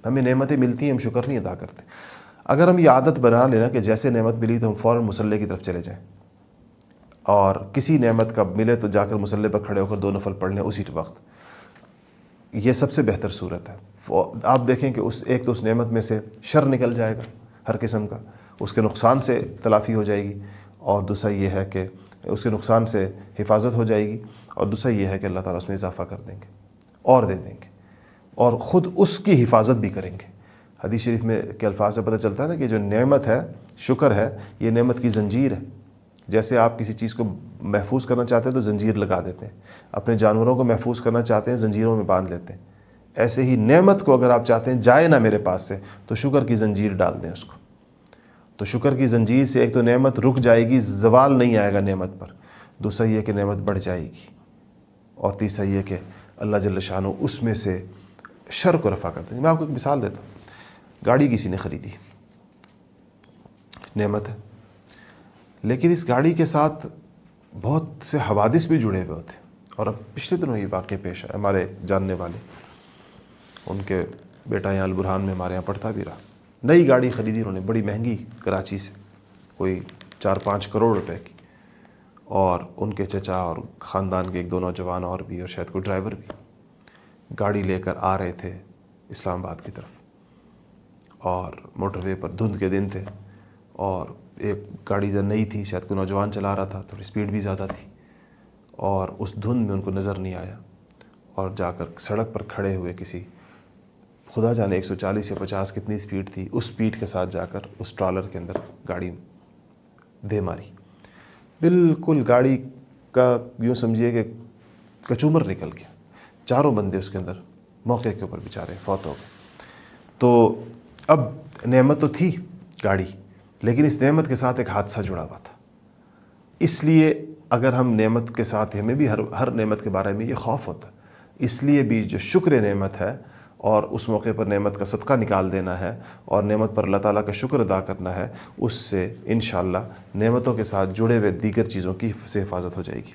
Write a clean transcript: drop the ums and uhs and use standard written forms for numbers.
ہمیں نعمتیں ملتی ہیں، ہم شکر نہیں ادا کرتے۔ اگر ہم یہ عادت بنا لینا کہ جیسے نعمت ملی تو ہم فوراً مصلی کی طرف چلے جائیں، اور کسی نعمت کا ملے تو جا کر مصلی پر کھڑے ہو کر 2 نفل پڑھ لیں اسی وقت، یہ سب سے بہتر صورت ہے۔ آپ دیکھیں کہ ایک تو اس نعمت میں سے شر نکل جائے گا ہر قسم کا، اس کے نقصان سے تلافی ہو جائے گی، اور دوسرا یہ ہے کہ اس کے نقصان سے حفاظت ہو جائے گی، اور دوسرا یہ ہے کہ اللہ تعالیٰ اس میں اضافہ کر دیں گے اور دے دیں گے، اور خود اس کی حفاظت بھی کریں گے۔ حدیث شریف میں کے الفاظ سے پتہ چلتا ہے نا کہ جو نعمت ہے، شکر ہے، یہ نعمت کی زنجیر ہے۔ جیسے آپ کسی چیز کو محفوظ کرنا چاہتے ہیں تو زنجیر لگا دیتے ہیں، اپنے جانوروں کو محفوظ کرنا چاہتے ہیں زنجیروں میں باندھ لیتے ہیں، ایسے ہی نعمت کو اگر آپ چاہتے ہیں جائے نہ میرے پاس سے تو شکر کی زنجیر ڈال دیں اس کو۔ تو شکر کی زنجیر سے ایک تو نعمت رک جائے گی، زوال نہیں آئے گا نعمت پر، دوسرا یہ کہ نعمت بڑھ جائے گی، اور تیسرا یہ کہ اللہ جل شانہ اس میں سے شر کو رفع کر دیں گے۔ میں آپ کو ایک مثال دیتا ہوں۔ گاڑی کسی نے خریدی، نعمت ہے، لیکن اس گاڑی کے ساتھ بہت سے حوادث بھی جڑے ہوئے ہوتے ہیں، اور اب پچھلے دنوں یہ واقعہ پیش ہے، ہمارے جاننے والے، ان کے بیٹا یہاں البرہان میں ہمارے یہاں پڑھتا بھی رہا، نئی گاڑی خریدی انہوں نے، بڑی مہنگی، کراچی سے، کوئی 4-5 کروڑ روپے کی، اور ان کے چچا اور خاندان کے 1-2 نوجوان اور بھی، اور شاید کوئی ڈرائیور بھی، گاڑی لے کر آ رہے تھے اسلام آباد کی طرف، اور موٹر وے پر دھند کے دن تھے، اور ایک گاڑی ادھر نئی تھی، شاید کوئی نوجوان چلا رہا تھا، تھوڑی سپیڈ بھی زیادہ تھی، اور اس دھند میں ان کو نظر نہیں آیا، اور جا کر سڑک پر کھڑے ہوئے کسی، خدا جانے 140 یا 50 کتنی سپیڈ تھی، اس سپیڈ کے ساتھ جا کر اس ٹرالر کے اندر گاڑی دے ماری، بالکل گاڑی کا یوں سمجھیے کہ کچومر نکل گیا، 4 بندے اس کے اندر موقع کے اوپر بیچارے فوت ہو گئے۔ تو اب نعمت تو تھی گاڑی، لیکن اس نعمت کے ساتھ ایک حادثہ جڑا ہوا تھا، اس لیے اگر ہم نعمت کے ساتھ، ہمیں بھی ہر نعمت کے بارے میں یہ خوف ہوتا ہے، اس لیے بھی جو شکر نعمت ہے، اور اس موقع پر نعمت کا صدقہ نکال دینا ہے، اور نعمت پر اللہ تعالیٰ کا شکر ادا کرنا ہے، اس سے انشاءاللہ نعمتوں کے ساتھ جڑے ہوئے دیگر چیزوں کی سے حفاظت ہو جائے گی۔